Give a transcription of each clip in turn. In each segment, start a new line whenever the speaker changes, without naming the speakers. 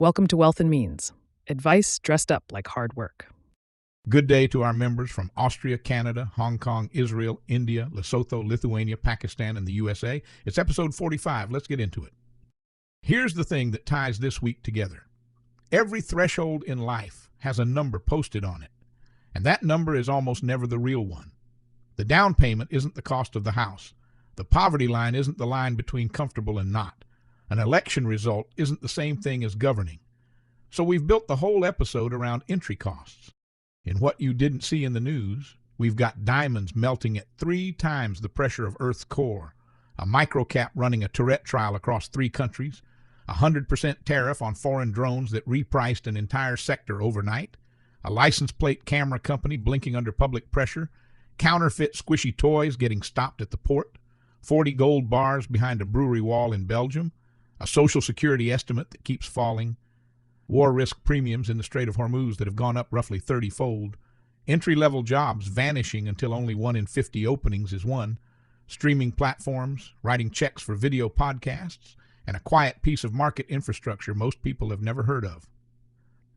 Welcome to Wealth and Means, advice dressed up like hard work.
Good day to our members from Austria, Canada, Hong Kong, Israel, India, Lesotho, Lithuania, Pakistan, and the USA. It's episode 45. Let's get into it. Here's the thing that ties this week together. Every threshold in life has a number posted on it, and that number is almost never the real one. The down payment isn't the cost of the house. The poverty line isn't the line between comfortable and not. An election result isn't the same thing as governing. So we've built the whole episode around entry costs. In what you didn't see in the news, we've got diamonds melting at 3 times the pressure of Earth's core, a microcap running a Tourette trial across 3 countries, 100% tariff on foreign drones that repriced an entire sector overnight, a license plate camera company blinking under public pressure, counterfeit squishy toys getting stopped at the port, 40 gold bars behind a brewery wall in Belgium, a Social Security estimate that keeps falling, war risk premiums in the Strait of Hormuz that have gone up roughly 30-fold, entry-level jobs vanishing until only 1 in 50 openings is one, streaming platforms, writing checks for video podcasts, and a quiet piece of market infrastructure most people have never heard of.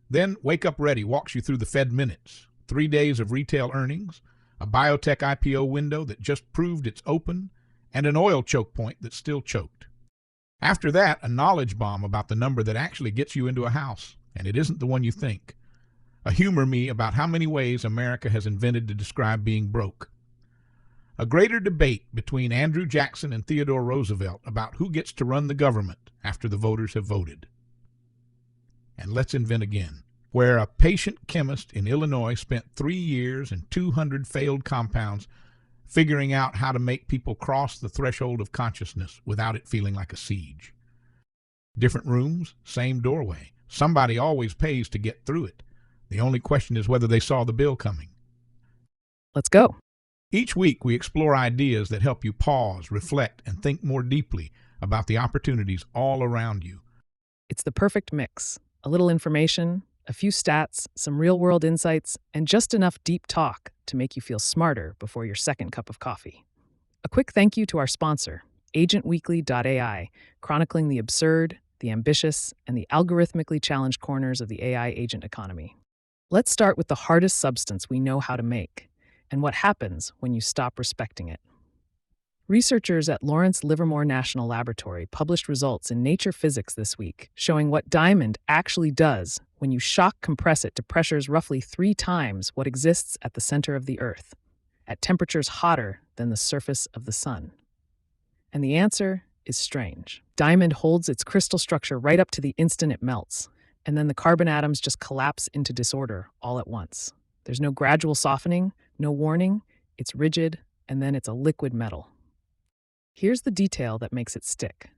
Then Wake Up Ready walks you through the Fed minutes, 3 days of retail earnings, a biotech IPO window that just proved it's open, and an oil choke point that's still choked. After that, a knowledge bomb about the number that actually gets you into a house, and it isn't the one you think. A humor me about how many ways America has invented to describe being broke. A greater debate between Andrew Jackson and Theodore Roosevelt about who gets to run the government after the voters have voted. And let's invent again, where a patient chemist in Illinois spent 3 years and 200 failed compounds figuring out how to make people cross the threshold of consciousness without it feeling like a siege. Different rooms, same doorway. Somebody always pays to get through it. The only question is whether they saw the bill coming.
Let's go.
Each week we explore ideas that help you pause, reflect, and think more deeply about the opportunities all around you.
It's the perfect mix. A little information, a few stats, some real-world insights, and just enough deep talk to make you feel smarter before your second cup of coffee. A quick thank you to our sponsor, agentweekly.ai, chronicling the absurd, the ambitious, and the algorithmically challenged corners of the AI agent economy. Let's start with the hardest substance we know how to make, and what happens when you stop respecting it. Researchers at Lawrence Livermore National Laboratory published results in Nature Physics this week showing what diamond actually does when you shock compress it to pressures roughly 3 times what exists at the center of the Earth, at temperatures hotter than the surface of the sun. And the answer is strange. Diamond holds its crystal structure right up to the instant it melts, and then the carbon atoms just collapse into disorder all at once. There's no gradual softening, no warning, it's rigid, and then it's a liquid metal. Here's the detail that makes it stick.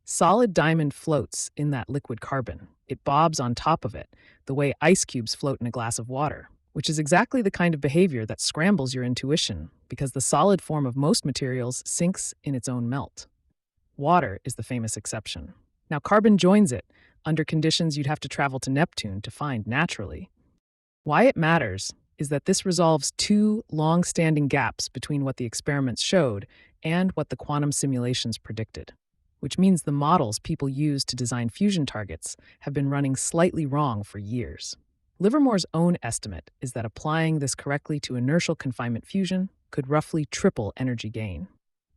Solid diamond floats in that liquid carbon. It bobs on top of it, the way ice cubes float in a glass of water, which is exactly the kind of behavior that scrambles your intuition because the solid form of most materials sinks in its own melt. Water is the famous exception. Now, carbon joins it under conditions you'd have to travel to Neptune to find naturally. Why it matters is that this resolves 2 long-standing gaps between what the experiments showed and what the quantum simulations predicted, which means the models people use to design fusion targets have been running slightly wrong for years. Livermore's own estimate is that applying this correctly to inertial confinement fusion could roughly triple energy gain.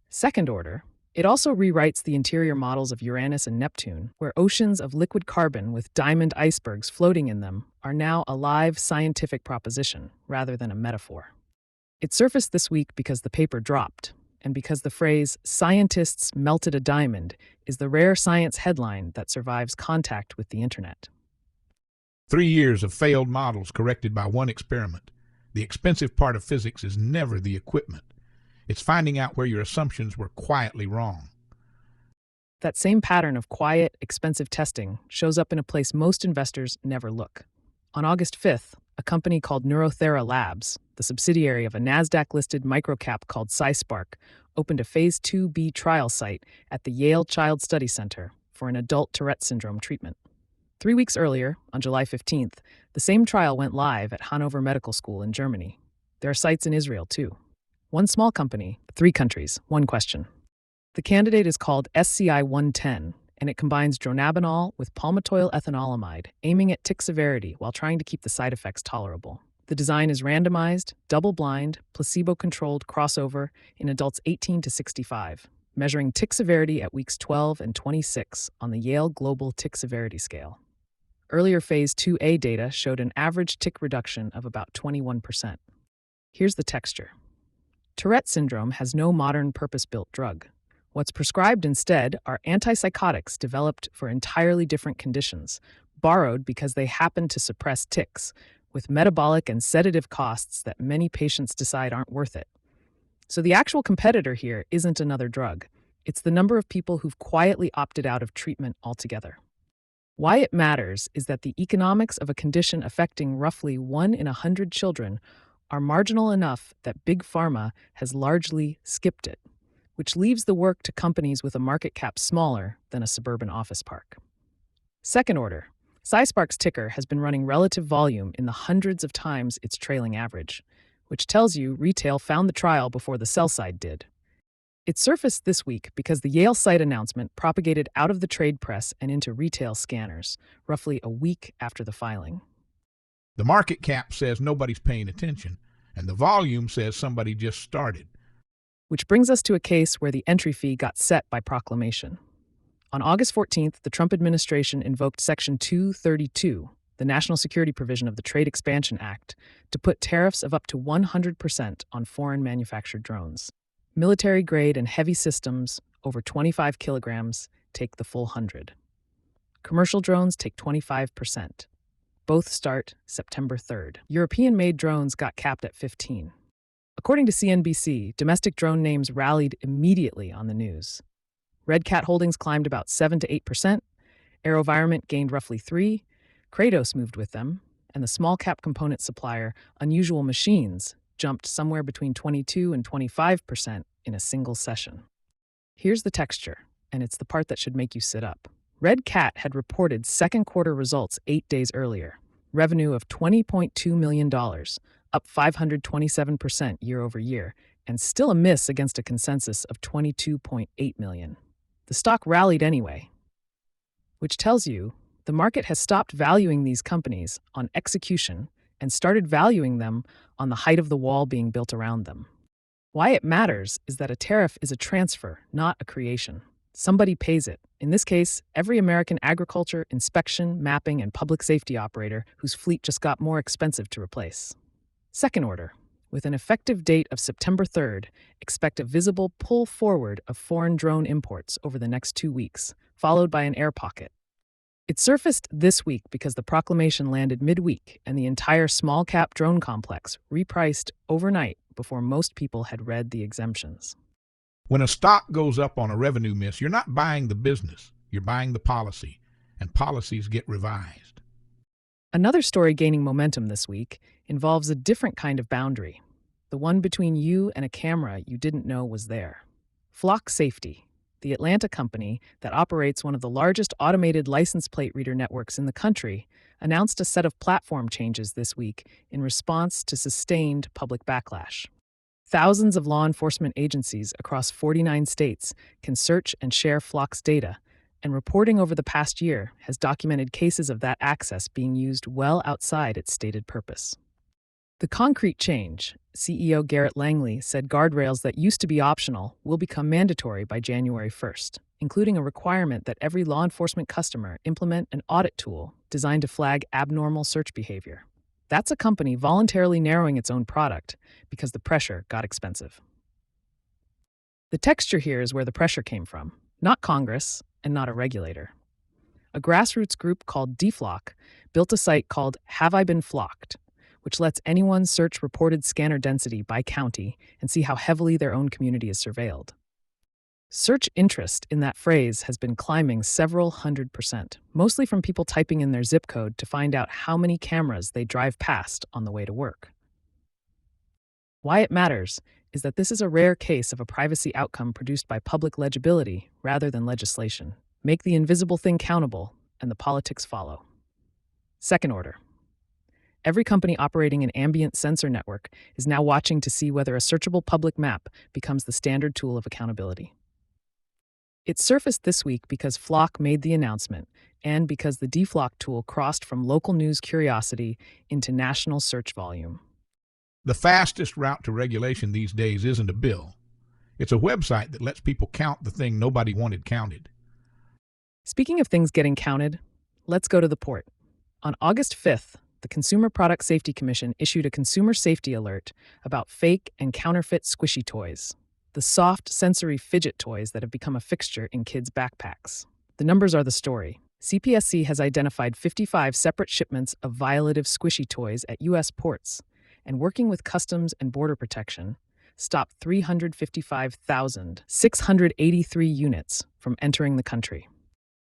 Second order, it also rewrites the interior models of Uranus and Neptune, where oceans of liquid carbon with diamond icebergs floating in them are now a live scientific proposition rather than a metaphor. It surfaced this week because the paper dropped, and because the phrase, "scientists melted a diamond," is the rare science headline that survives contact with the internet.
3 years of failed models corrected by 1 experiment. The expensive part of physics is never the equipment. It's finding out where your assumptions were quietly wrong.
That same pattern of quiet, expensive testing shows up in a place most investors never look. On August 5th, a company called Neurothera Labs, the subsidiary of a NASDAQ-listed microcap called SciSpark, opened a Phase 2b trial site at the Yale Child Study Center for an adult Tourette syndrome treatment. 3 weeks earlier, on July 15th, the same trial went live at Hanover Medical School in Germany. There are sites in Israel, too. 1 small company, 3 countries, 1 question. The candidate is called SCI-110, and it combines dronabinol with palmitoyl ethanolamide, aiming at tick severity while trying to keep the side effects tolerable. The design is randomized, double-blind, placebo-controlled crossover in adults 18 to 65, measuring tick severity at weeks 12 and 26 on the Yale Global Tick Severity Scale. Earlier Phase 2A data showed an average tick reduction of about 21%. Here's the texture. Tourette syndrome has no modern purpose-built drug. What's prescribed instead are antipsychotics developed for entirely different conditions, borrowed because they happen to suppress tics, with metabolic and sedative costs that many patients decide aren't worth it. So the actual competitor here isn't another drug. It's the number of people who've quietly opted out of treatment altogether. Why it matters is that the economics of a condition affecting roughly 1 in 100 children are marginal enough that Big Pharma has largely skipped it, which leaves the work to companies with a market cap smaller than a suburban office park. Second order, SciSpark's ticker has been running relative volume in the hundreds of times its trailing average, which tells you retail found the trial before the sell side did. It surfaced this week because the Yale site announcement propagated out of the trade press and into retail scanners, roughly a week after the filing.
The market cap says nobody's paying attention, and the volume says somebody just started.
Which brings us to a case where the entry fee got set by proclamation. On August 14th, the Trump administration invoked Section 232, the national security provision of the Trade Expansion Act, to put tariffs of up to 100% on foreign manufactured drones. Military grade and heavy systems over 25 kilograms take the full 100. Commercial drones take 25%. Both start September 3rd. European-made drones got capped at 15. According to CNBC, domestic drone names rallied immediately on the news. Red Cat Holdings climbed about 7 to 8%, AeroVironment gained roughly 3%, Kratos moved with them, and the small-cap component supplier Unusual Machines jumped somewhere between 22 and 25% in a single session. Here's the texture, and it's the part that should make you sit up. Red Cat had reported second quarter results 8 days earlier. Revenue of $20.2 million, up 527% year over year, and still a miss against a consensus of $22.8 million. The stock rallied anyway, which tells you the market has stopped valuing these companies on execution and started valuing them on the height of the wall being built around them. Why it matters is that a tariff is a transfer, not a creation. Somebody pays it. In this case, every American agriculture, inspection, mapping, and public safety operator whose fleet just got more expensive to replace. Second order, with an effective date of September 3rd, expect a visible pull forward of foreign drone imports over the next 2 weeks, followed by an air pocket. It surfaced this week because the proclamation landed midweek and the entire small-cap drone complex repriced overnight before most people had read the exemptions.
When a stock goes up on a revenue miss, you're not buying the business, you're buying the policy, and policies get revised.
Another story gaining momentum this week involves a different kind of boundary, the one between you and a camera you didn't know was there. Flock Safety, the Atlanta company that operates one of the largest automated license plate reader networks in the country, announced a set of platform changes this week in response to sustained public backlash. Thousands of law enforcement agencies across 49 states can search and share Flock's data, and reporting over the past year has documented cases of that access being used well outside its stated purpose. The concrete change, CEO Garrett Langley said guardrails that used to be optional will become mandatory by January 1st, including a requirement that every law enforcement customer implement an audit tool designed to flag abnormal search behavior. That's a company voluntarily narrowing its own product because the pressure got expensive. The texture here is where the pressure came from, not Congress and not a regulator. A grassroots group called DFlock built a site called Have I Been Flocked, which lets anyone search reported scanner density by county and see how heavily their own community is surveilled. Search interest in that phrase has been climbing several 100%, mostly from people typing in their zip code to find out how many cameras they drive past on the way to work. Why it matters is that this is a rare case of a privacy outcome produced by public legibility rather than legislation. Make the invisible thing countable, and the politics follow. Second order. Every company operating an ambient sensor network is now watching to see whether a searchable public map becomes the standard tool of accountability. It surfaced this week because Flock made the announcement and because the deflock tool crossed from local news curiosity into national search volume.
The fastest route to regulation these days isn't a bill. It's a website that lets people count the thing nobody wanted counted.
Speaking of things getting counted, let's go to the port. On August 5th, the Consumer Product Safety Commission issued a consumer safety alert about fake and counterfeit squishy toys, the soft, sensory fidget toys that have become a fixture in kids' backpacks. The numbers are the story. CPSC has identified 55 separate shipments of violative squishy toys at U.S. ports, and working with Customs and Border Protection, stopped 355,683 units from entering the country.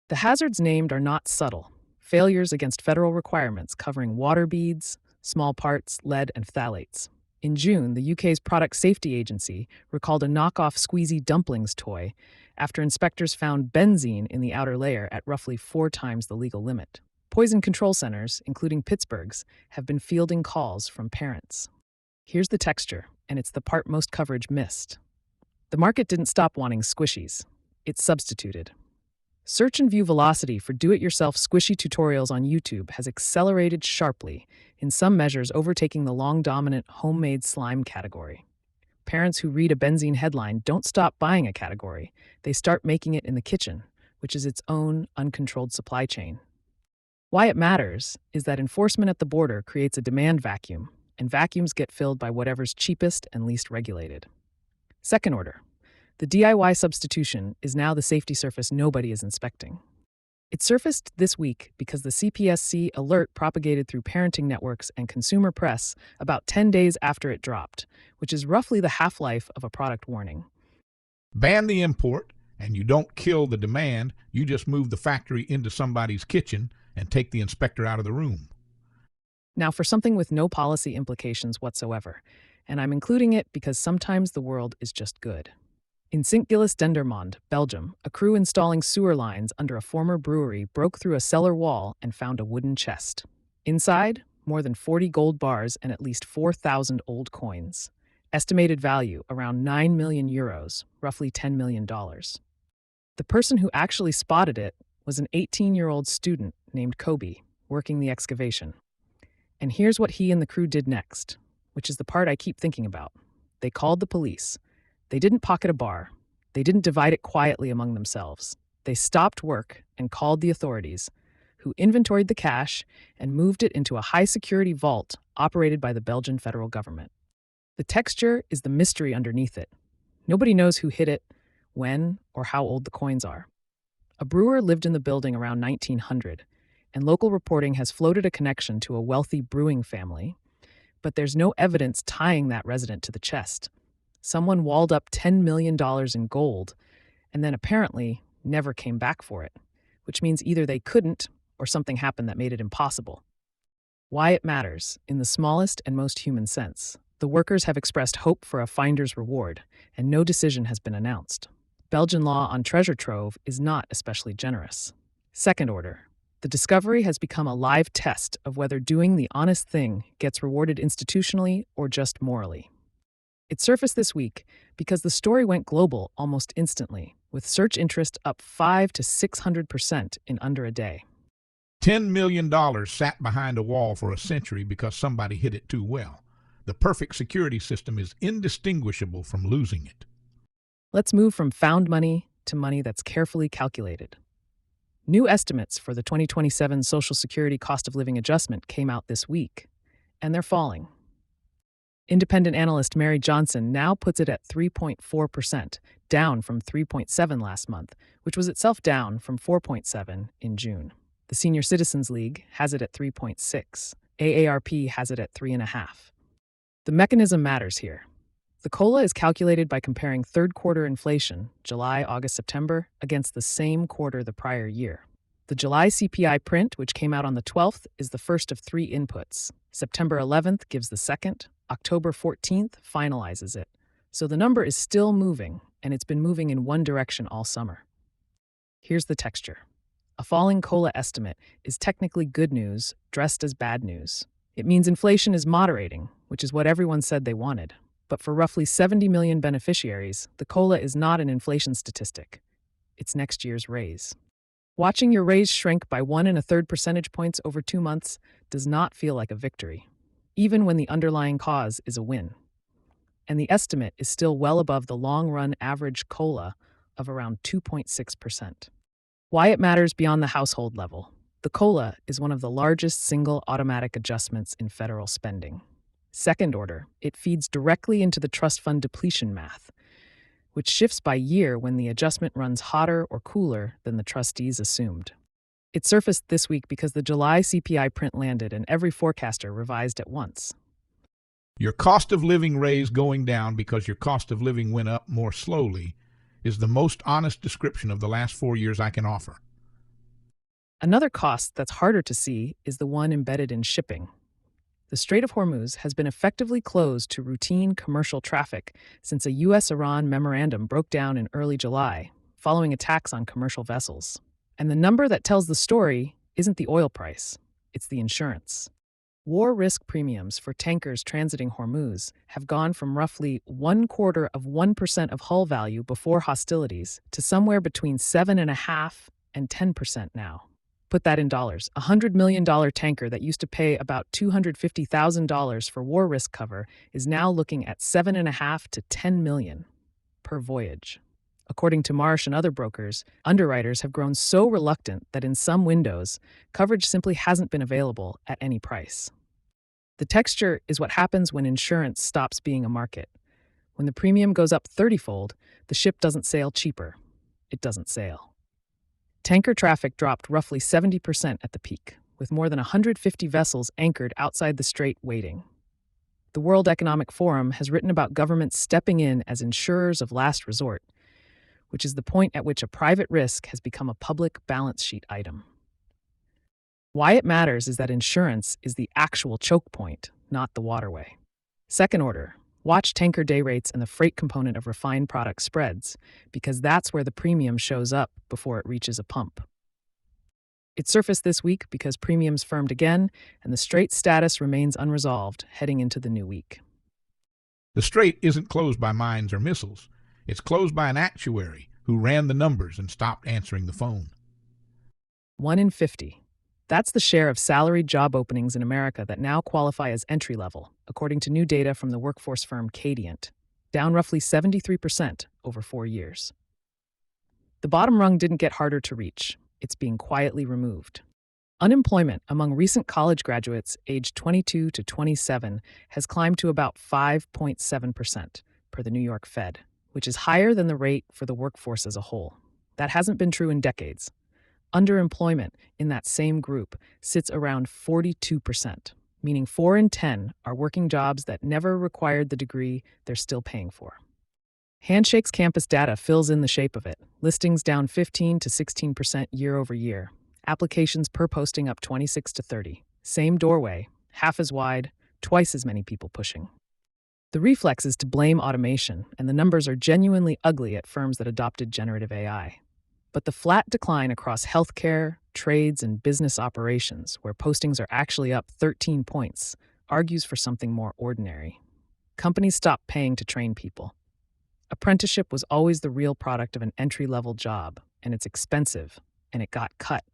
The hazards named are not subtle. Failures against federal requirements covering water beads, small parts, lead, and phthalates. In June, the UK's Product Safety Agency recalled a knockoff squeezy dumplings toy after inspectors found benzene in the outer layer at roughly 4 times the legal limit. Poison control centers, including Pittsburgh's, have been fielding calls from parents. Here's the texture, and it's the part most coverage missed. The market didn't stop wanting squishies. It substituted. Search and view velocity for do-it-yourself squishy tutorials on YouTube has accelerated sharply, in some measures overtaking the long-dominant homemade slime category. Parents who read a benzene headline don't stop buying a category. They start making it in the kitchen, which is its own uncontrolled supply chain. Why it matters is that enforcement at the border creates a demand vacuum, and vacuums get filled by whatever's cheapest and least regulated. Second order. The DIY substitution is now the safety surface nobody is inspecting. It surfaced this week because the CPSC alert propagated through parenting networks and consumer press about 10 days after it dropped, which is roughly the half-life of a product warning.
Ban the import, and you don't kill the demand, you just move the factory into somebody's kitchen and take the inspector out of the room.
Now for something with no policy implications whatsoever, and I'm including it because sometimes the world is just good. In Sint-Gilles-Dendermonde, Belgium, a crew installing sewer lines under a former brewery broke through a cellar wall and found a wooden chest. Inside, more than 40 gold bars and at least 4,000 old coins. Estimated value around 9 million euros, roughly $10 million. The person who actually spotted it was an 18-year-old student named Kobe, working the excavation. And here's what he and the crew did next, which is the part I keep thinking about. They called the police. They didn't pocket a bar. They didn't divide it quietly among themselves. They stopped work and called the authorities, who inventoried the cash and moved it into a high-security vault operated by the Belgian federal government. The texture is the mystery underneath it. Nobody knows who hid it, when, or how old the coins are. A brewer lived in the building around 1900, and local reporting has floated a connection to a wealthy brewing family, but there's no evidence tying that resident to the chest. Someone walled up $10 million in gold and then apparently never came back for it, which means either they couldn't or something happened that made it impossible. Why it matters, in the smallest and most human sense. The workers have expressed hope for a finder's reward, and no decision has been announced. Belgian law on treasure trove is not especially generous. Second order. The discovery has become a live test of whether doing the honest thing gets rewarded institutionally or just morally. It surfaced this week because the story went global almost instantly, with search interest up 500 to 600% in under a day.
$10 million sat behind a wall for a century because somebody hid it too well. The perfect security system is indistinguishable from losing it.
Let's move from found money to money that's carefully calculated. New estimates for the 2027 Social Security cost of living adjustment came out this week, and they're falling. Independent analyst Mary Johnson now puts it at 3.4%, down from 3.7% last month, which was itself down from 4.7% in June. The Senior Citizens League has it at 3.6%. AARP has it at 3.5%. The mechanism matters here. The COLA is calculated by comparing third quarter inflation, July, August, September, against the same quarter the prior year. The July CPI print, which came out on the 12th, is the first of 3 inputs. September 11th gives the second. October 14th finalizes it. So the number is still moving, and it's been moving in one direction all summer. Here's the texture. A falling COLA estimate is technically good news, dressed as bad news. It means inflation is moderating, which is what everyone said they wanted. But for roughly 70 million beneficiaries, the COLA is not an inflation statistic. it's next year's raise. Watching your raise shrink by 1 1/3 percentage points over 2 months does not feel like a victory, even when the underlying cause is a win. And the estimate is still well above the long run average COLA of around 2.6%. Why it matters beyond the household level. The COLA is one of the largest single automatic adjustments in federal spending. Second order, it feeds directly into the trust fund depletion math, which shifts by year when the adjustment runs hotter or cooler than the trustees assumed. It surfaced this week because the July CPI print landed and every forecaster revised at once.
Your cost of living raise going down because your cost of living went up more slowly is the most honest description of the last 4 years I can offer.
Another cost that's harder to see is the one embedded in shipping. The Strait of Hormuz has been effectively closed to routine commercial traffic since a U.S.-Iran memorandum broke down in early July, following attacks on commercial vessels. And the number that tells the story isn't the oil price, it's the insurance. War risk premiums for tankers transiting Hormuz have gone from roughly 0.25% of hull value before hostilities to somewhere between 7.5% and 10% now. Put that in dollars. A $100 million tanker that used to pay about $250,000 for war risk cover is now looking at $7.5 to $10 million per voyage. According to Marsh and other brokers, underwriters have grown so reluctant that in some windows, coverage simply hasn't been available at any price. The texture is what happens when insurance stops being a market. When the premium goes up 30-fold, the ship doesn't sail cheaper. It doesn't sail. Tanker traffic dropped roughly 70% at the peak, with more than 150 vessels anchored outside the strait waiting. The World Economic Forum has written about governments stepping in as insurers of last resort, which is the point at which a private risk has become a public balance sheet item. Why it matters is that insurance is the actual choke point, not the waterway. Second order, watch tanker day rates and the freight component of refined product spreads, because that's where the premium shows up before it reaches a pump. It surfaced this week because premiums firmed again, and the strait status remains unresolved heading into the new week.
The strait isn't closed by mines or missiles. It's closed by an actuary who ran the numbers and stopped answering the phone.
1 in 50. That's the share of salaried job openings in America that now qualify as entry-level, according to new data from the workforce firm Cadient, down roughly 73% over 4 years. The bottom rung didn't get harder to reach. It's being quietly removed. Unemployment among recent college graduates aged 22 to 27 has climbed to about 5.7%, per the New York Fed, which is higher than the rate for the workforce as a whole. That hasn't been true in decades. Underemployment in that same group sits around 42%, meaning 4 in 10 are working jobs that never required the degree they're still paying for. Handshake's campus data fills in the shape of it. Listings down 15 to 16% year over year. Applications per posting up 26 to 30. Same doorway, half as wide, twice as many people pushing. The reflex is to blame automation, and the numbers are genuinely ugly at firms that adopted generative AI. But the flat decline across healthcare, trades, and business operations, where postings are actually up 13 points, argues for something more ordinary. Companies stopped paying to train people. Apprenticeship was always the real product of an entry-level job, and it's expensive, and it got cut.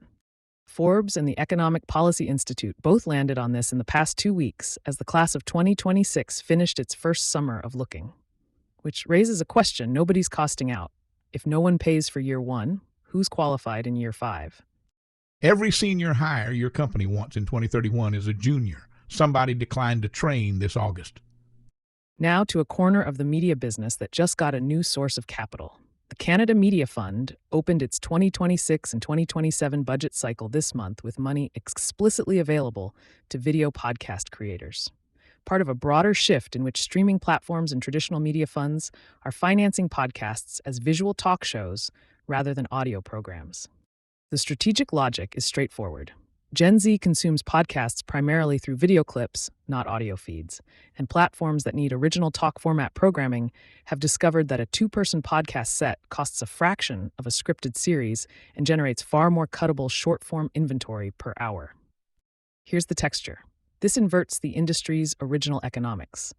Forbes and the Economic Policy Institute both landed on this in the past 2 weeks as the class of 2026 finished its first summer of looking. Which raises a question nobody's costing out. If no one pays for year 1, who's qualified in year 5?
Every senior hire your company wants in 2031 is a junior. Somebody declined to train this August.
Now to a corner of the media business that just got a new source of capital. The Canada Media Fund opened its 2026 and 2027 budget cycle this month with money explicitly available to video podcast creators, part of a broader shift in which streaming platforms and traditional media funds are financing podcasts as visual talk shows rather than audio programs. The strategic logic is straightforward. Gen Z consumes podcasts primarily through video clips, not audio feeds, and platforms that need original talk format programming have discovered that a 2-person podcast set costs a fraction of a scripted series and generates far more cuttable short-form inventory per hour. Here's the texture. This inverts the industry's original economics.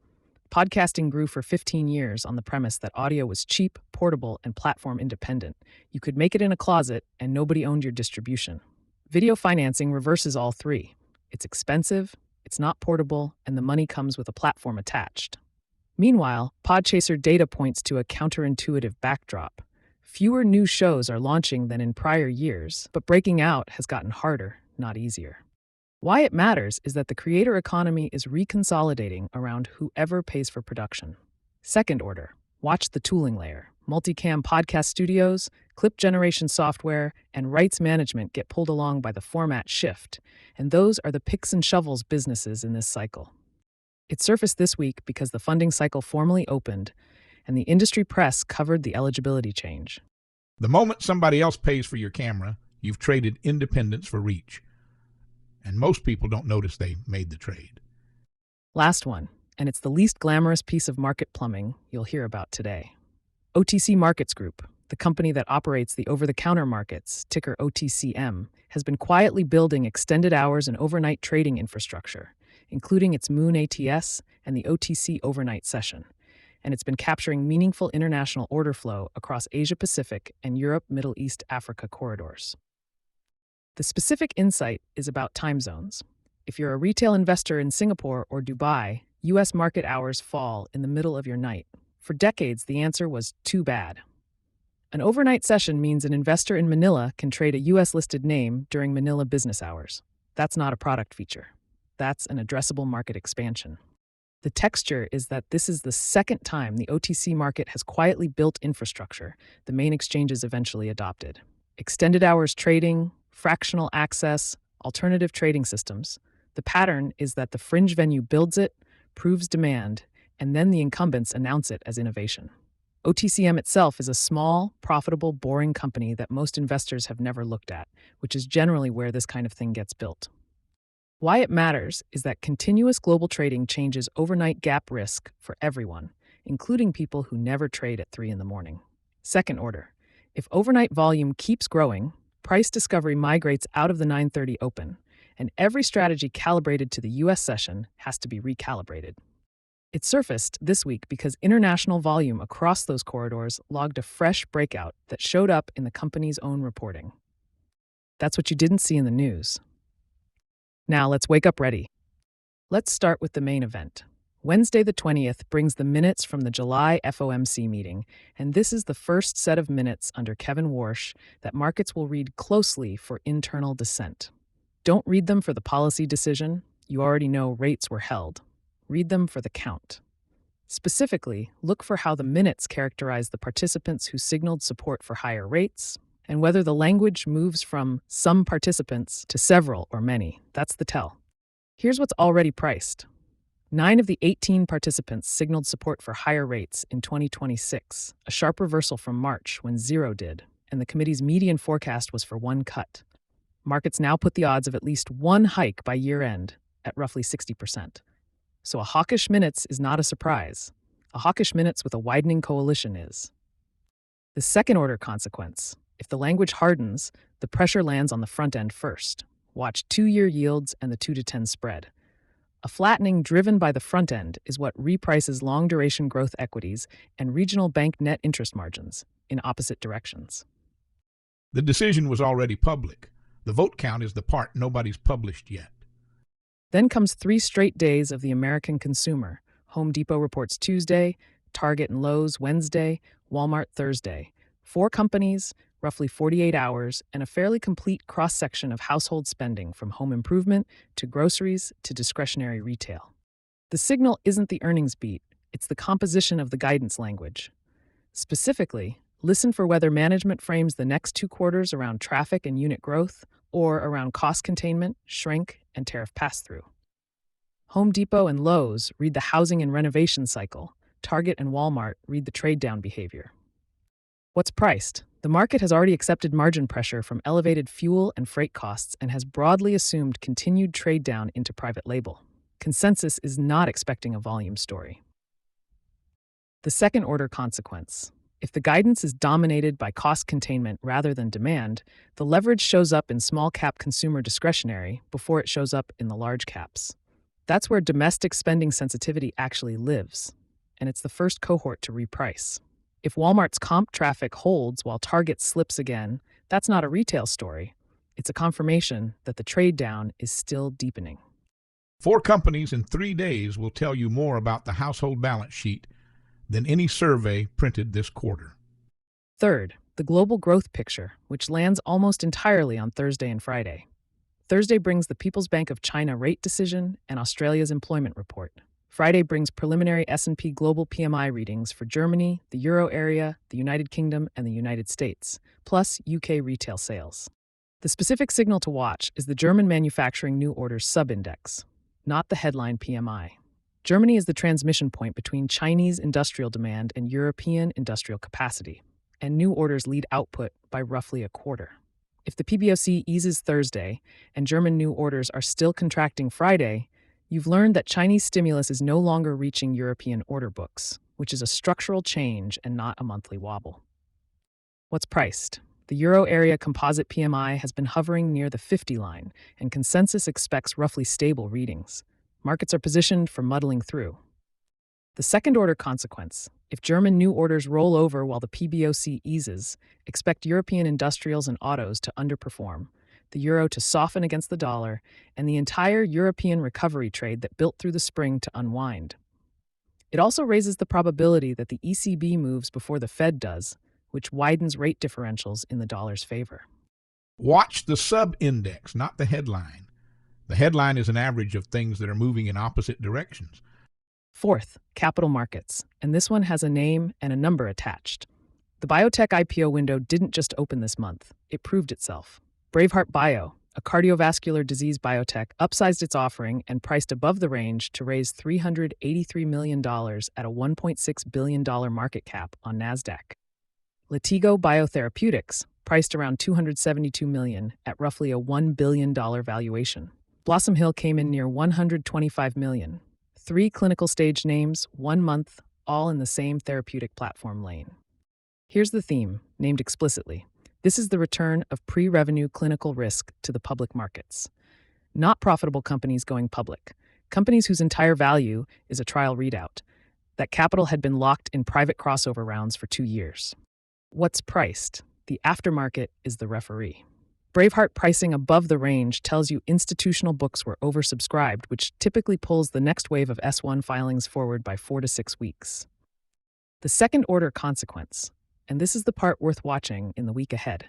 Podcasting grew for 15 years on the premise that audio was cheap, portable, and platform independent. You could make it in a closet, and nobody owned your distribution. Video financing reverses all three. It's expensive, it's not portable, and the money comes with a platform attached. Meanwhile, Podchaser data points to a counterintuitive backdrop. Fewer new shows are launching than in prior years, but breaking out has gotten harder, not easier. Why it matters is that the creator economy is reconsolidating around whoever pays for production. Second order, watch the tooling layer. Multicam podcast studios, clip generation software, and rights management get pulled along by the format shift, and those are the picks and shovels businesses in this cycle. It surfaced this week because the funding cycle formally opened, and the industry press covered the eligibility change.
The moment somebody else pays for your camera, you've traded independence for reach. And most people don't notice they made the trade.
Last one, and it's the least glamorous piece of market plumbing you'll hear about today. OTC Markets Group, the company that operates the over-the-counter markets, ticker OTCM, has been quietly building extended hours and overnight trading infrastructure, including its Moon ATS and the OTC overnight session. And it's been capturing meaningful international order flow across Asia-Pacific and Europe-Middle East-Africa corridors. The specific insight is about time zones. If you're a retail investor in Singapore or Dubai, U.S. market hours fall in the middle of your night. For decades, the answer was too bad. An overnight session means an investor in Manila can trade a U.S.-listed name during Manila business hours. That's not a product feature. That's an addressable market expansion. The texture is that this is the second time the OTC market has quietly built infrastructure the main exchanges eventually adopted. Extended hours trading, fractional access, alternative trading systems. The pattern is that the fringe venue builds it, proves demand, and then the incumbents announce it as innovation. OTCM itself is a small, profitable, boring company that most investors have never looked at, which is generally where this kind of thing gets built. Why it matters is that continuous global trading changes overnight gap risk for everyone, including people who never trade at 3 a.m. Second order, if overnight volume keeps growing, price discovery migrates out of the 9:30 open, and every strategy calibrated to the U.S. session has to be recalibrated. It surfaced this week because international volume across those corridors logged a fresh breakout that showed up in the company's own reporting. That's what you didn't see in the news. Now let's wake up ready. Let's start with the main event. Wednesday the 20th brings the minutes from the July FOMC meeting, and this is the first set of minutes under Kevin Warsh that markets will read closely for internal dissent. Don't read them for the policy decision. You already know rates were held. Read them for the count. Specifically, look for how the minutes characterize the participants who signaled support for higher rates, and whether the language moves from some participants to several or many. That's the tell. Here's what's already priced. 9 of the 18 participants signaled support for higher rates in 2026, a sharp reversal from March when 0 did, and the committee's median forecast was for 1 cut. Markets now put the odds of at least 1 hike by year-end at roughly 60%. So a hawkish minutes is not a surprise. A hawkish minutes with a widening coalition is. The second-order consequence. If the language hardens, the pressure lands on the front end first. Watch 2-year yields and the 2-to-10 spread. A flattening driven by the front end is what reprices long-duration growth equities and regional bank net interest margins in opposite directions.
The decision was already public. The vote count is the part nobody's published yet.
Then comes 3 straight days of the American consumer. Home Depot reports Tuesday, Target and Lowe's Wednesday, Walmart Thursday. 4 companies, roughly 48 hours, and a fairly complete cross-section of household spending from home improvement to groceries to discretionary retail. The signal isn't the earnings beat, it's the composition of the guidance language. Specifically, listen for whether management frames the next 2 quarters around traffic and unit growth or around cost containment, shrink, and tariff pass-through. Home Depot and Lowe's read the housing and renovation cycle. Target and Walmart read the trade-down behavior. What's priced? The market has already accepted margin pressure from elevated fuel and freight costs and has broadly assumed continued trade down into private label. Consensus is not expecting a volume story. The second-order consequence. If the guidance is dominated by cost containment rather than demand, the leverage shows up in small-cap consumer discretionary before it shows up in the large caps. That's where domestic spending sensitivity actually lives. and it's the first cohort to reprice. If Walmart's comp traffic holds while Target slips again, that's not a retail story. It's a confirmation that the trade down is still deepening.
4 companies in 3 days will tell you more about the household balance sheet than any survey printed this quarter.
Third, the global growth picture, which lands almost entirely on Thursday and Friday. Thursday brings the People's Bank of China rate decision and Australia's employment report. Friday brings preliminary S&P global PMI readings for Germany, the Euro area, the United Kingdom, and the United States, plus UK retail sales. The specific signal to watch is the German manufacturing new orders subindex, not the headline PMI. Germany is the transmission point between Chinese industrial demand and European industrial capacity, and new orders lead output by roughly a quarter. If the PBOC eases Thursday and German new orders are still contracting Friday, you've learned that Chinese stimulus is no longer reaching European order books, which is a structural change and not a monthly wobble. What's priced? The Euro area composite PMI has been hovering near the 50 line, and consensus expects roughly stable readings. Markets are positioned for muddling through. The second-order consequence: if German new orders roll over while the PBOC eases, expect European industrials and autos to underperform, the euro to soften against the dollar, and the entire European recovery trade that built through the spring to unwind. It also raises the probability that the ECB moves before the Fed does, which widens rate differentials in the dollar's favor.
Watch the sub-index, not the headline. The headline is an average of things that are moving in opposite directions.
Fourth, capital markets, and this one has a name and a number attached. The biotech IPO window didn't just open this month, it proved itself. Braveheart Bio, a cardiovascular disease biotech, upsized its offering and priced above the range to raise $383 million at a $1.6 billion market cap on NASDAQ. Latigo Biotherapeutics, priced around $272 million at roughly a $1 billion valuation. Blossom Hill came in near $125 million. 3 clinical stage names, 1 month, all in the same therapeutic platform lane. Here's the theme, named explicitly. This is the return of pre-revenue clinical risk to the public markets. Not profitable companies going public, companies whose entire value is a trial readout. That capital had been locked in private crossover rounds for 2 years. What's priced? The aftermarket is the referee. Braveheart pricing above the range tells you institutional books were oversubscribed, which typically pulls the next wave of S1 filings forward by 4 to 6 weeks. The second-order consequence, and this is the part worth watching in the week ahead.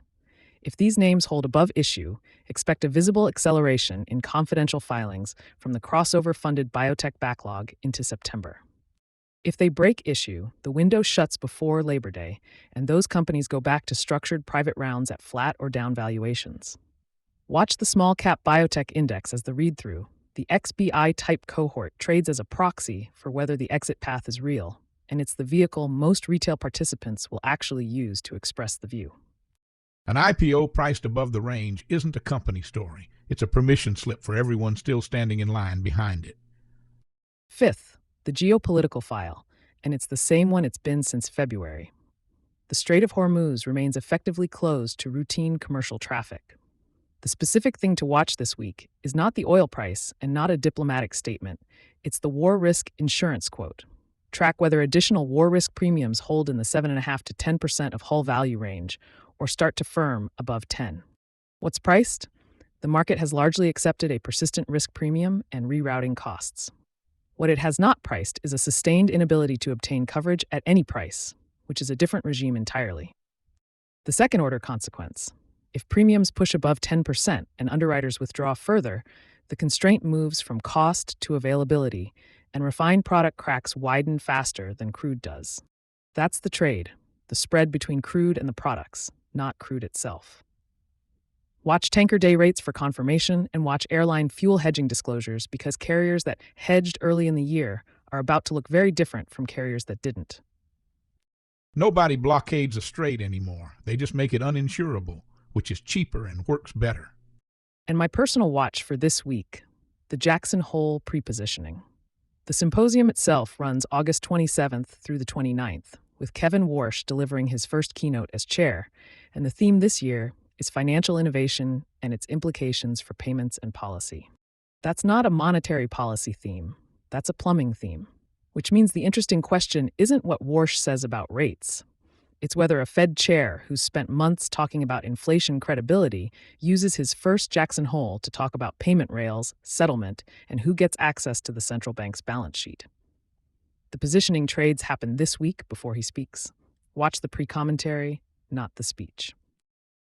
If these names hold above issue, expect a visible acceleration in confidential filings from the crossover-funded biotech backlog into September. If they break issue, the window shuts before Labor Day, and those companies go back to structured private rounds at flat or down valuations. Watch the small-cap biotech index as the read-through. The XBI-type cohort trades as a proxy for whether the exit path is real, and it's the vehicle most retail participants will actually use to express the view.
An IPO priced above the range isn't a company story. It's a permission slip for everyone still standing in line behind it.
Fifth, the geopolitical file, and it's the same one it's been since February. The Strait of Hormuz remains effectively closed to routine commercial traffic. The specific thing to watch this week is not the oil price and not a diplomatic statement. It's the war risk insurance quote. Track whether additional war risk premiums hold in the 7.5% to 10% of hull value range or start to firm above 10. What's priced? The market has largely accepted a persistent risk premium and rerouting costs. What it has not priced is a sustained inability to obtain coverage at any price, which is a different regime entirely. The second-order consequence: if premiums push above 10% and underwriters withdraw further, the constraint moves from cost to availability, and refined product cracks widen faster than crude does. That's the trade, the spread between crude and the products, not crude itself. Watch tanker day rates for confirmation and watch airline fuel hedging disclosures because carriers that hedged early in the year are about to look very different from carriers that didn't.
Nobody blockades a strait anymore. They just make it uninsurable, which is cheaper and works better.
And my personal watch for this week, the Jackson Hole prepositioning. The symposium itself runs August 27th through the 29th, with Kevin Warsh delivering his first keynote as chair, and the theme this year is financial innovation and its implications for payments and policy. That's not a monetary policy theme, that's a plumbing theme. which means the interesting question isn't what Warsh says about rates. It's whether a Fed chair who's spent months talking about inflation credibility uses his first Jackson Hole to talk about payment rails, settlement, and who gets access to the central bank's balance sheet. The positioning trades happen this week before he speaks. Watch the pre-commentary, not the speech.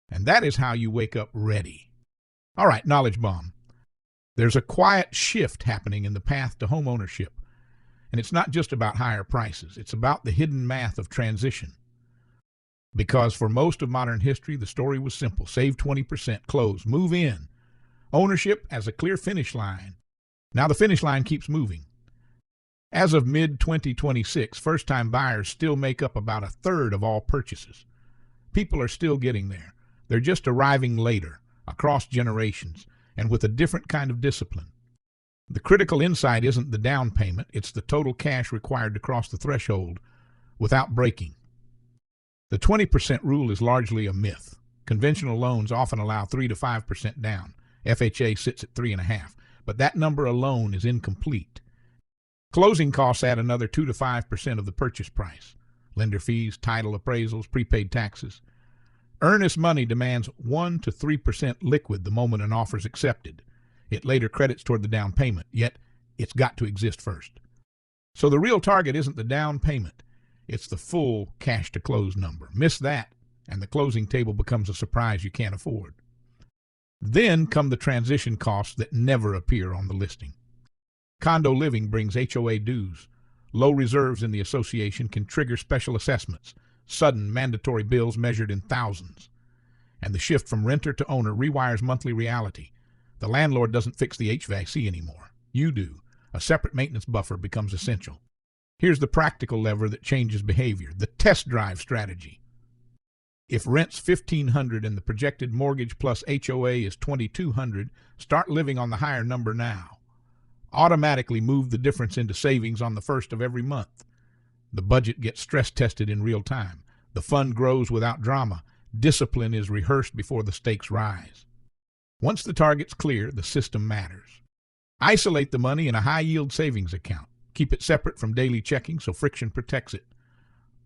And that is how you wake up ready. All right, knowledge bomb. There's a quiet shift happening in the path to home ownership. And it's not just about higher prices. It's about the hidden math of transition. Because for most of modern history, the story was simple. Save 20%, close, move in. Ownership as a clear finish line. Now the finish line keeps moving. As of mid-2026, first-time buyers still make up about a third of all purchases. People are still getting there. They're just arriving later, across generations, and with a different kind of discipline. The critical insight isn't the down payment, it's the total cash required to cross the threshold without breaking. The 20% rule is largely a myth. Conventional loans often allow 3 to 5% down. FHA sits at 3.5%, but that number alone is incomplete. Closing costs add another 2 to 5% of the purchase price. Lender fees, title appraisals, prepaid taxes. Earnest money demands 1 to 3% liquid the moment an offer is accepted. It later credits toward the down payment, yet it's got to exist first. So the real target isn't the down payment, it's the full cash to close number. Miss that, and the closing table becomes a surprise you can't afford. Then come the transition costs that never appear on the listing. Condo living brings HOA dues. Low reserves in the association can trigger special assessments, sudden mandatory bills measured in thousands. And the shift from renter to owner rewires monthly reality. The landlord doesn't fix the HVAC anymore. You do. A separate maintenance buffer becomes essential. Here's the practical lever that changes behavior, the test drive strategy. If rent's $1,500 and the projected mortgage plus HOA is $2,200, start living on the higher number now. Automatically move the difference into savings on the first of every month. The budget gets stress tested in real time. The fund grows without drama. Discipline is rehearsed before the stakes rise. Once the target's clear, the system matters. Isolate the money in a high-yield savings account. Keep it separate from daily checking so friction protects it.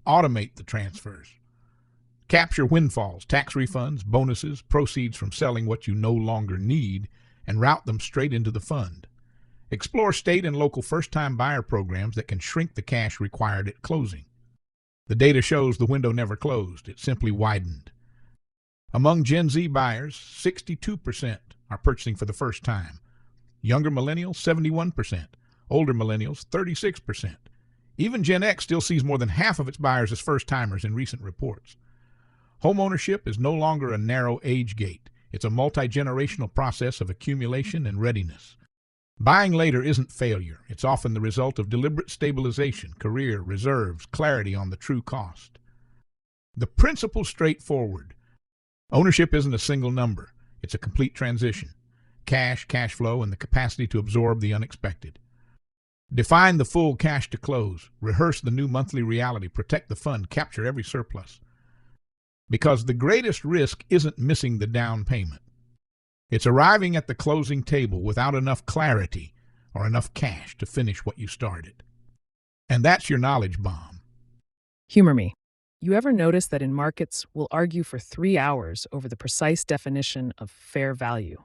Automate the transfers. Capture windfalls, tax refunds, bonuses, proceeds from selling what you no longer need, and route them straight into the fund. Explore state and local first-time buyer programs that can shrink the cash required at closing. The data shows the window never closed, it simply widened. Among Gen Z buyers, 62% are purchasing for the first time. Younger millennials, 71%. Older millennials, 36%. Even Gen X still sees more than half of its buyers as first-timers in recent reports. Homeownership is no longer a narrow age gate. It's a multi-generational process of accumulation and readiness. Buying later isn't failure. It's often the result of deliberate stabilization, career, reserves, clarity on the true cost. The principle's straightforward. Ownership isn't a single number. It's a complete transition. Cash, cash flow, and the capacity to absorb the unexpected. Define the full cash to close. Rehearse the new monthly reality. Protect the fund. Capture every surplus. Because the greatest risk isn't missing the down payment. It's arriving at the closing table without enough clarity or enough cash to finish what you started. And that's your knowledge bomb.
Humor me. You ever notice that in markets, we'll argue for 3 hours over the precise definition of fair value?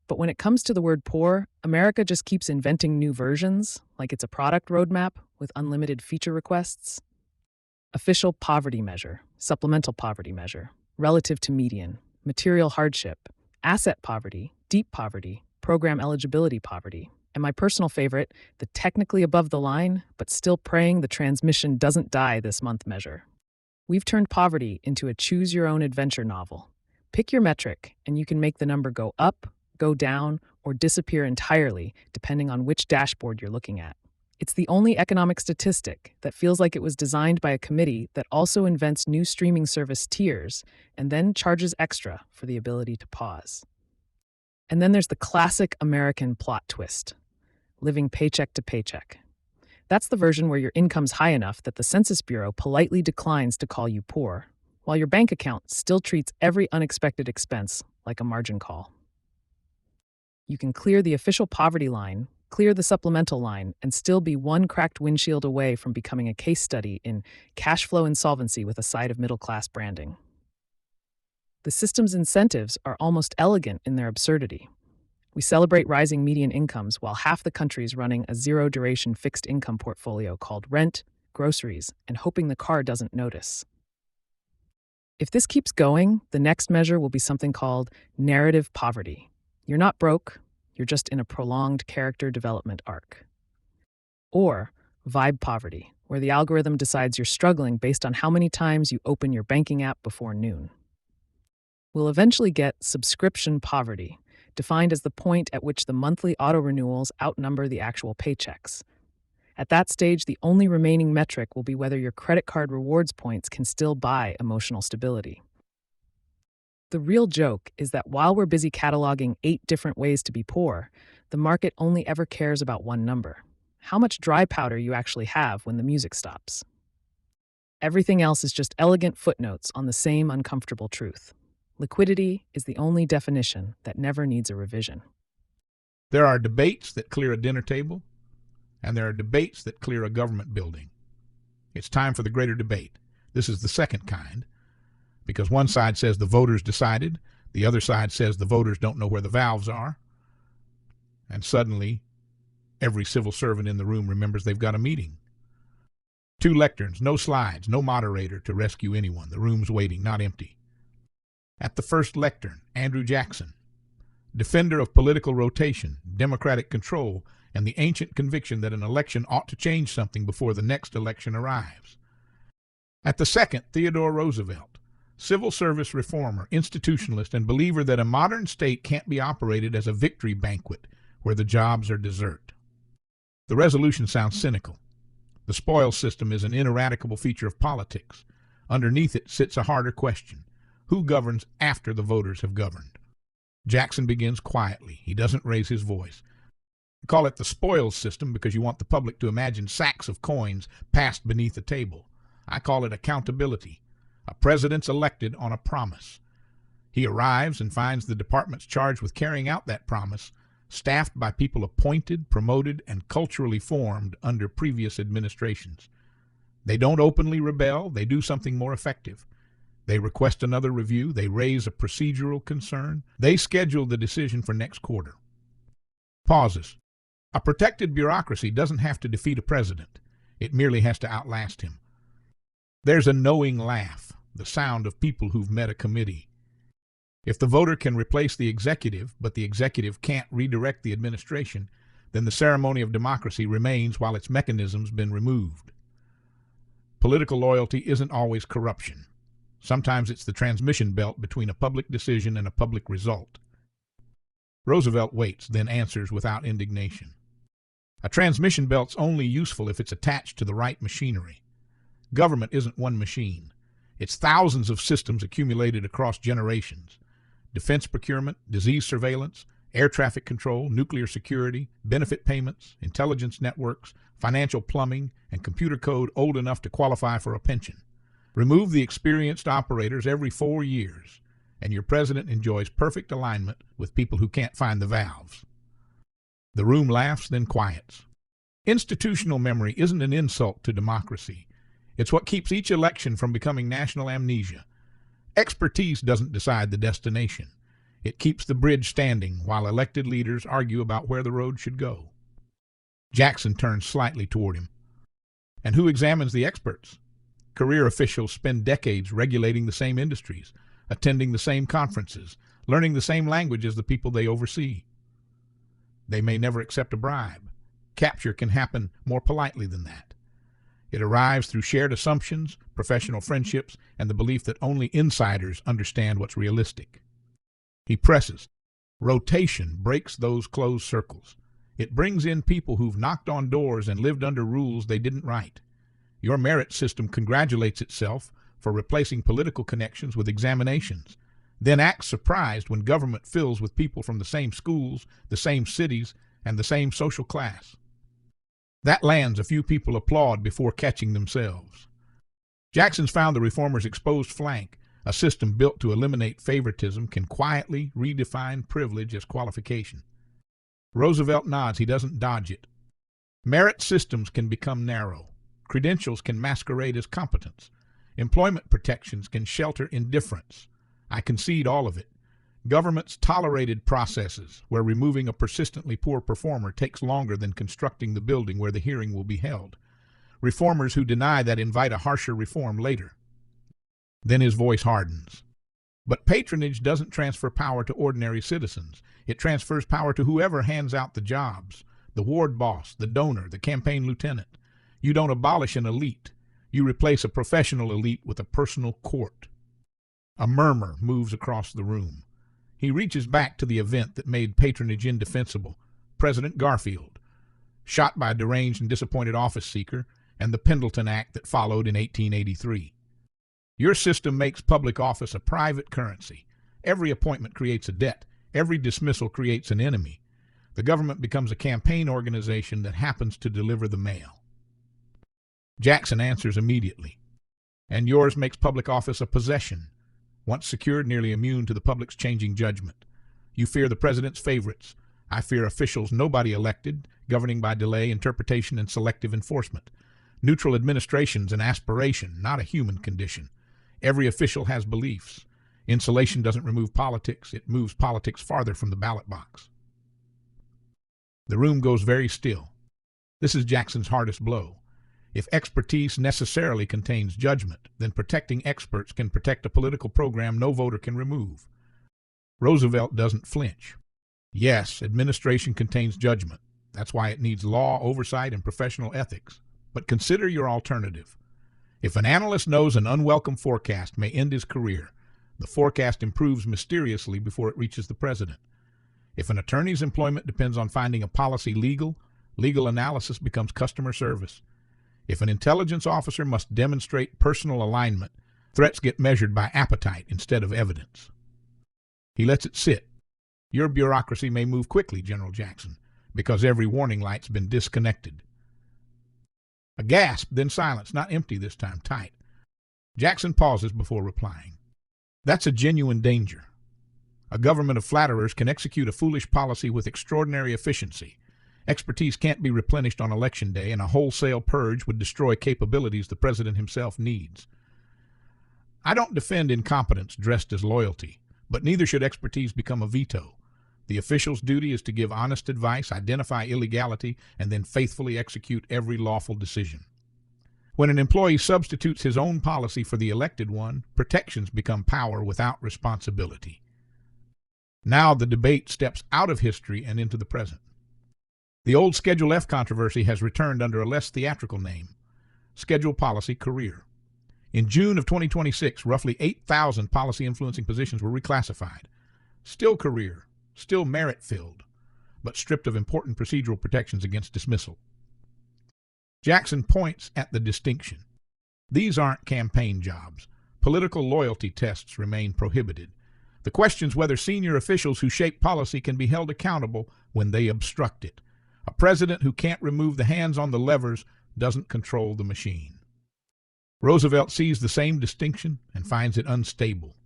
But when it comes to the word poor, America just keeps inventing new versions, like it's a product roadmap with unlimited feature requests. Official poverty measure, supplemental poverty measure, relative to median, material hardship, asset poverty, deep poverty, program eligibility poverty, and my personal favorite, the technically above the line, but still praying the transmission doesn't die this month measure. We've turned poverty into a choose-your-own-adventure novel. Pick your metric, and you can make the number go up, go down, or disappear entirely, depending on which dashboard you're looking at. It's the only economic statistic that feels like it was designed by a committee that also invents new streaming service tiers and then charges extra for the ability to pause. And then there's the classic American plot twist, living paycheck to paycheck. That's the version where your income's high enough that the Census Bureau politely declines to call you poor, while your bank account still treats every unexpected expense like a margin call. You can clear the official poverty line, clear the supplemental line, and still be one cracked windshield away from becoming a case study in cash flow insolvency with a side of middle class branding. The system's incentives are almost elegant in their absurdity. We celebrate rising median incomes while half the country's running a zero duration fixed income portfolio called rent, groceries, and hoping the car doesn't notice. If this keeps going, the next measure will be something called narrative poverty. You're not broke, you're just in a prolonged character development arc. Or vibe poverty, where the algorithm decides you're struggling based on how many times you open your banking app before noon. We'll eventually get subscription poverty, defined as the point at which the monthly auto renewals outnumber the actual paychecks. At that stage, the only remaining metric will be whether your credit card rewards points can still buy emotional stability. The real joke is that while we're busy cataloging 8 different ways to be poor, the market only ever cares about one number: how much dry powder you actually have when the music stops. Everything else is just elegant footnotes on the same uncomfortable truth. Liquidity is the only definition that never needs a revision.
There are debates that clear a dinner table, and there are debates that clear a government building. It's time for the greater debate. This is the second kind, because one side says the voters decided, the other side says the voters don't know where the valves are, and suddenly every civil servant in the room remembers they've got a meeting. 2 lecterns, no slides, no moderator to rescue anyone. The room's waiting, not empty. At the first lectern, Andrew Jackson, defender of political rotation, democratic control, and the ancient conviction that an election ought to change something before the next election arrives. At the second, Theodore Roosevelt, civil service reformer, institutionalist, and believer that a modern state can't be operated as a victory banquet where the jobs are dessert. The resolution sounds cynical. The spoils system is an ineradicable feature of politics. Underneath it sits a harder question: who governs after the voters have governed? Jackson begins quietly. He doesn't raise his voice. I call it the spoils system because you want the public to imagine sacks of coins passed beneath a table. I call it accountability. A president's elected on a promise. He arrives and finds the departments charged with carrying out that promise staffed by people appointed, promoted, and culturally formed under previous administrations. They don't openly rebel. They do something more effective. They request another review. They raise a procedural concern. They schedule the decision for next quarter. Pauses. A protected bureaucracy doesn't have to defeat a president. It merely has to outlast him. There's a knowing laugh, the sound of people who've met a committee. If the voter can replace the executive, but the executive can't redirect the administration, then the ceremony of democracy remains while its mechanism's been removed. Political loyalty isn't always corruption. Sometimes it's the transmission belt between a public decision and a public result. Roosevelt waits, then answers without indignation. A transmission belt's only useful if it's attached to the right machinery. Government isn't one machine. It's thousands of systems accumulated across generations. Defense procurement, disease surveillance, air traffic control, nuclear security, benefit payments, intelligence networks, financial plumbing, and computer code old enough to qualify for a pension. Remove the experienced operators every 4 years, and your president enjoys perfect alignment with people who can't find the valves. The room laughs, then quiets. Institutional memory isn't an insult to democracy. It's what keeps each election from becoming national amnesia. Expertise doesn't decide the destination. It keeps the bridge standing while elected leaders argue about where the road should go. Jackson turns slightly toward him. And who examines the experts? Career officials spend decades regulating the same industries, attending the same conferences, learning the same language as the people they oversee. They may never accept a bribe. Capture can happen more politely than that. It arrives through shared assumptions, professional friendships, and the belief that only insiders understand what's realistic. He presses. Rotation breaks those closed circles. It brings in people who've knocked on doors and lived under rules they didn't write. Your merit system congratulates itself for replacing political connections with examinations, then acts surprised when government fills with people from the same schools, the same cities, and the same social class. That lands a few people applaud before catching themselves. Jackson's found the reformers' exposed flank, a system built to eliminate favoritism, can quietly redefine privilege as qualification. Roosevelt nods. He doesn't dodge it. Merit systems can become narrow. Credentials can masquerade as competence. Employment protections can shelter indifference. I concede all of it. Governments tolerated processes where removing a persistently poor performer takes longer than constructing the building where the hearing will be held. Reformers who deny that invite a harsher reform later. Then his voice hardens. But patronage doesn't transfer power to ordinary citizens. It transfers power to whoever hands out the jobs, the ward boss, the donor, the campaign lieutenant. You don't abolish an elite. You replace a professional elite with a personal court. A murmur moves across the room. He reaches back to the event that made patronage indefensible, President Garfield, shot by a deranged and disappointed office seeker, and the Pendleton Act that followed in 1883. Your system makes public office a private currency. Every appointment creates a debt. Every dismissal creates an enemy. The government becomes a campaign organization that happens to deliver the mail. Jackson answers immediately. And yours makes public office a possession. Once secured, nearly immune to the public's changing judgment. You fear the president's favorites. I fear officials nobody elected, governing by delay, interpretation, and selective enforcement. Neutral administration's an aspiration, not a human condition. Every official has beliefs. Insulation doesn't remove politics. It moves politics farther from the ballot box. The room goes very still. This is Jackson's hardest blow. If expertise necessarily contains judgment, then protecting experts can protect a political program no voter can remove. Roosevelt doesn't flinch. Yes, administration contains judgment. That's why it needs law, oversight, and professional ethics. But consider your alternative. If an analyst knows an unwelcome forecast may end his career, the forecast improves mysteriously before it reaches the president. If an attorney's employment depends on finding a policy legal, legal analysis becomes customer service. If an intelligence officer must demonstrate personal alignment, threats get measured by appetite instead of evidence. He lets it sit. Your bureaucracy may move quickly, General Jackson, because every warning light's been disconnected. A gasp, then silence, not empty this time, tight. Jackson pauses before replying. That's a genuine danger. A government of flatterers can execute a foolish policy with extraordinary efficiency. Expertise can't be replenished on election day, and a wholesale purge would destroy capabilities the president himself needs. I don't defend incompetence dressed as loyalty, but neither should expertise become a veto. The official's duty is to give honest advice, identify illegality, and then faithfully execute every lawful decision. When an employee substitutes his own policy for the elected one, protections become power without responsibility. Now the debate steps out of history and into the present. The old Schedule F controversy has returned under a less theatrical name, Schedule Policy Career. In June of 2026, roughly 8,000 policy-influencing positions were reclassified. Still career, still merit-filled, but stripped of important procedural protections against dismissal. Jackson points at the distinction. These aren't campaign jobs. Political loyalty tests remain prohibited. The question's whether senior officials who shape policy can be held accountable when they obstruct it. A president who can't remove the hands on the levers doesn't control the machine. Roosevelt sees the same distinction and finds it unstable.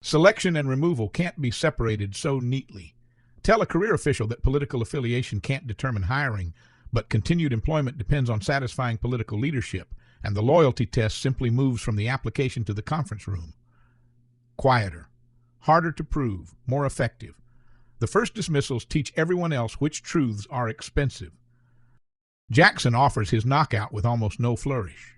Selection and removal can't be separated so neatly. Tell a career official that political affiliation can't determine hiring, but continued employment depends on satisfying political leadership, and the loyalty test simply moves from the application to the conference room. Quieter, harder to prove, more effective. The first dismissals teach everyone else which truths are expensive. Jackson offers his knockout with almost no flourish.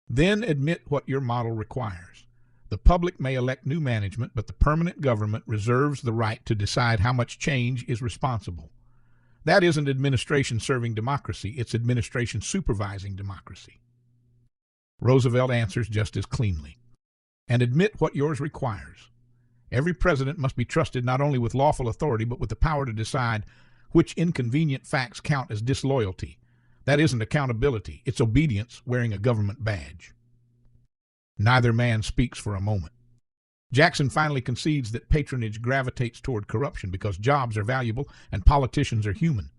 Then admit what your model requires. The public may elect new management, but the permanent government reserves the right to decide how much change is responsible. That isn't administration serving democracy, it's administration supervising democracy. Roosevelt answers just as cleanly. And admit what yours requires. Every president must be trusted not only with lawful authority, but with the power to decide which inconvenient facts count as disloyalty. That isn't accountability, it's obedience wearing a government badge. Neither man speaks for a moment. Jackson finally concedes that patronage gravitates toward corruption because jobs are valuable and politicians are human.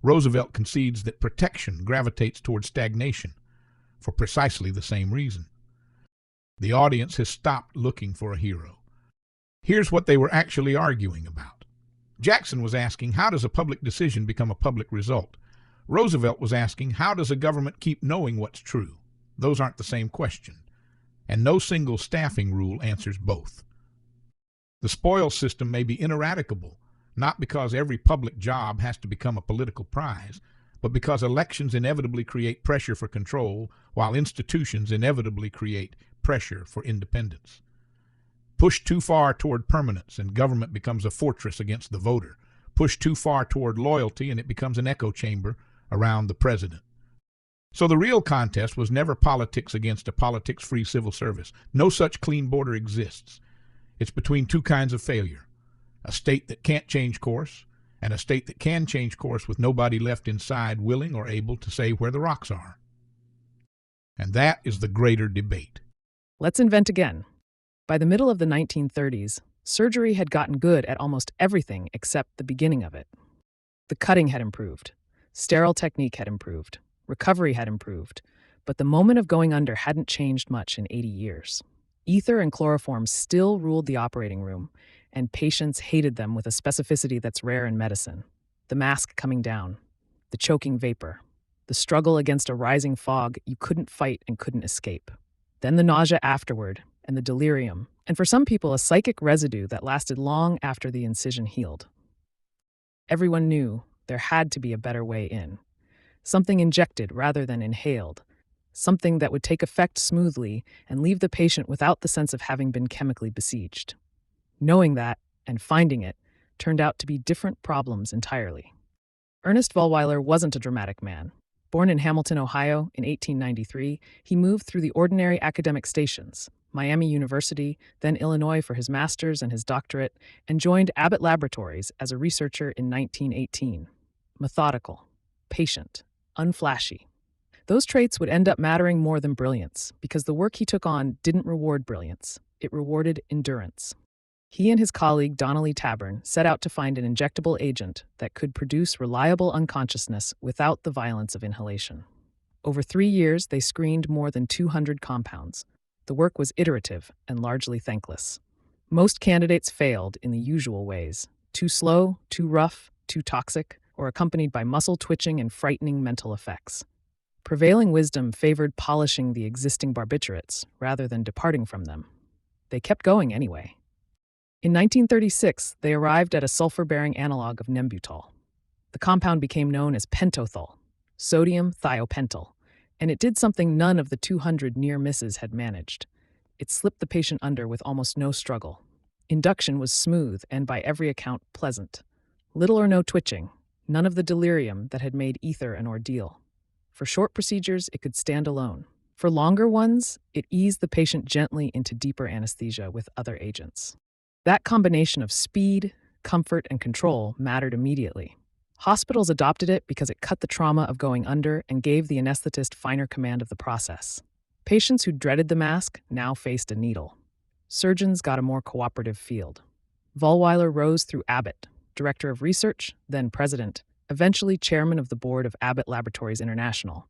Roosevelt concedes that protection gravitates toward stagnation for precisely the same reason. The audience has stopped looking for a hero. Here's what they were actually arguing about. Jackson was asking, how does a public decision become a public result? Roosevelt was asking, how does a government keep knowing what's true? Those aren't the same question. And no single staffing rule answers both. The spoils system may be ineradicable, not because every public job has to become a political prize, but because elections inevitably create pressure for control, while institutions inevitably create pressure for independence. Push too far toward permanence and government becomes a fortress against the voter. Push too far toward loyalty and it becomes an echo chamber around the president. So the real contest was never politics against a politics-free civil service. No such clean border exists. It's between two kinds of failure: a state that can't change course and a state that can change course with nobody left inside willing or able to say where the rocks are. And that is the greater debate.
Let's invent again. By the middle of the 1930s, surgery had gotten good at almost everything except the beginning of it. The cutting had improved. Sterile technique had improved. Recovery had improved. But the moment of going under hadn't changed much in 80 years. Ether and chloroform still ruled the operating room, and patients hated them with a specificity that's rare in medicine. The mask coming down, the choking vapor, the struggle against a rising fog you couldn't fight and couldn't escape. Then the nausea afterward, and the delirium, and for some people a psychic residue that lasted long after the incision healed. Everyone knew there had to be a better way in. Something injected rather than inhaled. Something that would take effect smoothly and leave the patient without the sense of having been chemically besieged. Knowing that, and finding it, turned out to be different problems entirely. Ernest Vollweiler wasn't a dramatic man. Born in Hamilton, Ohio in 1893, he moved through the ordinary academic stations, Miami University, then Illinois for his master's and his doctorate, and joined Abbott Laboratories as a researcher in 1918. Methodical, patient, unflashy. Those traits would end up mattering more than brilliance, because the work he took on didn't reward brilliance, it rewarded endurance. He and his colleague Donnelly Tabern set out to find an injectable agent that could produce reliable unconsciousness without the violence of inhalation. Over 3 years, they screened more than 200 compounds. The work was iterative and largely thankless. Most candidates failed in the usual ways: too slow, too rough, too toxic, or accompanied by muscle twitching and frightening mental effects. Prevailing wisdom favored polishing the existing barbiturates rather than departing from them. They kept going anyway. In 1936, they arrived at a sulfur-bearing analog of Nembutal. The compound became known as pentothal, sodium thiopental, and it did something none of the 200 near misses had managed. It slipped the patient under with almost no struggle. Induction was smooth and, by every account, pleasant. Little or no twitching, none of the delirium that had made ether an ordeal. For short procedures, it could stand alone. For longer ones, it eased the patient gently into deeper anesthesia with other agents. That combination of speed, comfort, and control mattered immediately. Hospitals adopted it because it cut the trauma of going under and gave the anesthetist finer command of the process. Patients who dreaded the mask now faced a needle. Surgeons got a more cooperative field. Vollweiler rose through Abbott, director of research, then president, eventually chairman of the board of Abbott Laboratories International.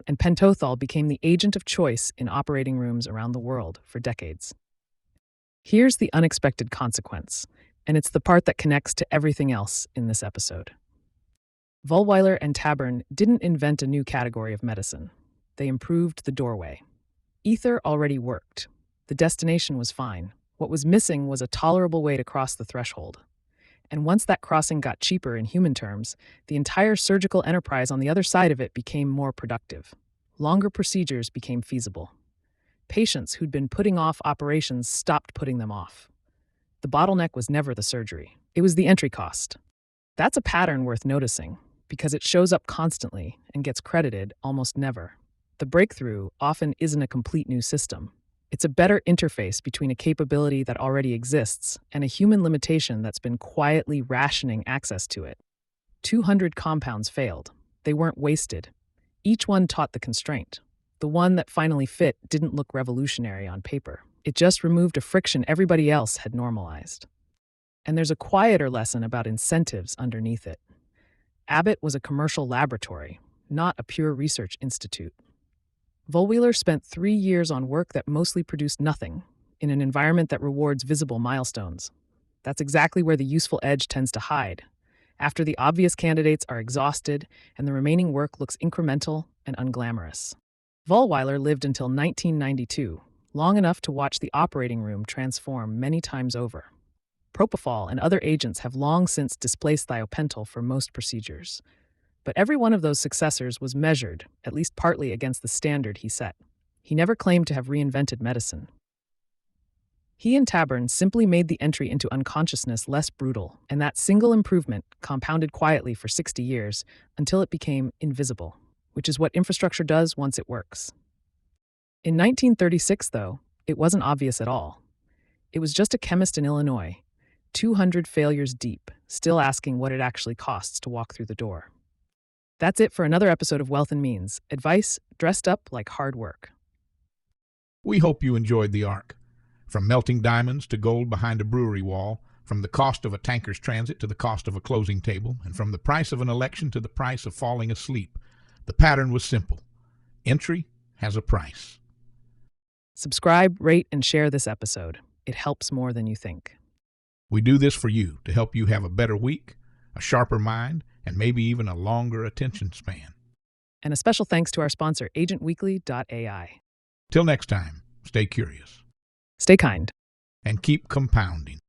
And pentothal became the agent of choice in operating rooms around the world for decades. Here's the unexpected consequence, and it's the part that connects to everything else in this episode. Vollweiler and Tabern didn't invent a new category of medicine. They improved the doorway. Ether already worked. The destination was fine. What was missing was a tolerable way to cross the threshold. And once that crossing got cheaper in human terms, the entire surgical enterprise on the other side of it became more productive. Longer procedures became feasible. Patients who'd been putting off operations stopped putting them off. The bottleneck was never the surgery. It was the entry cost. That's a pattern worth noticing, because it shows up constantly and gets credited almost never. The breakthrough often isn't a complete new system. It's a better interface between a capability that already exists and a human limitation that's been quietly rationing access to it. 200 compounds failed. They weren't wasted. Each one taught the constraint. The one that finally fit didn't look revolutionary on paper. It just removed a friction everybody else had normalized. And there's a quieter lesson about incentives underneath it. Abbott was a commercial laboratory, not a pure research institute. Vollweiler spent 3 years on work that mostly produced nothing, in an environment that rewards visible milestones. That's exactly where the useful edge tends to hide. After the obvious candidates are exhausted and the remaining work looks incremental and unglamorous. Vollweiler lived until 1992, long enough to watch the operating room transform many times over. Propofol and other agents have long since displaced thiopental for most procedures. But every one of those successors was measured, at least partly against the standard he set. He never claimed to have reinvented medicine. He and Tabern simply made the entry into unconsciousness less brutal, and that single improvement compounded quietly for 60 years until it became invisible, which is what infrastructure does once it works. In 1936, though, it wasn't obvious at all. It was just a chemist in Illinois, 200 failures deep, still asking what it actually costs to walk through the door. That's it for another episode of Wealth and Means, advice dressed up like hard work.
We hope you enjoyed the arc. From melting diamonds to gold behind a brewery wall, from the cost of a tanker's transit to the cost of a closing table, and from the price of an election to the price of falling asleep, the pattern was simple. Entry has a price.
Subscribe, rate, and share this episode. It helps more than you think.
We do this for you to help you have a better week, a sharper mind, and maybe even a longer attention span.
And a special thanks to our sponsor, agentweekly.ai.
Till next time, stay curious.
Stay kind.
And keep compounding.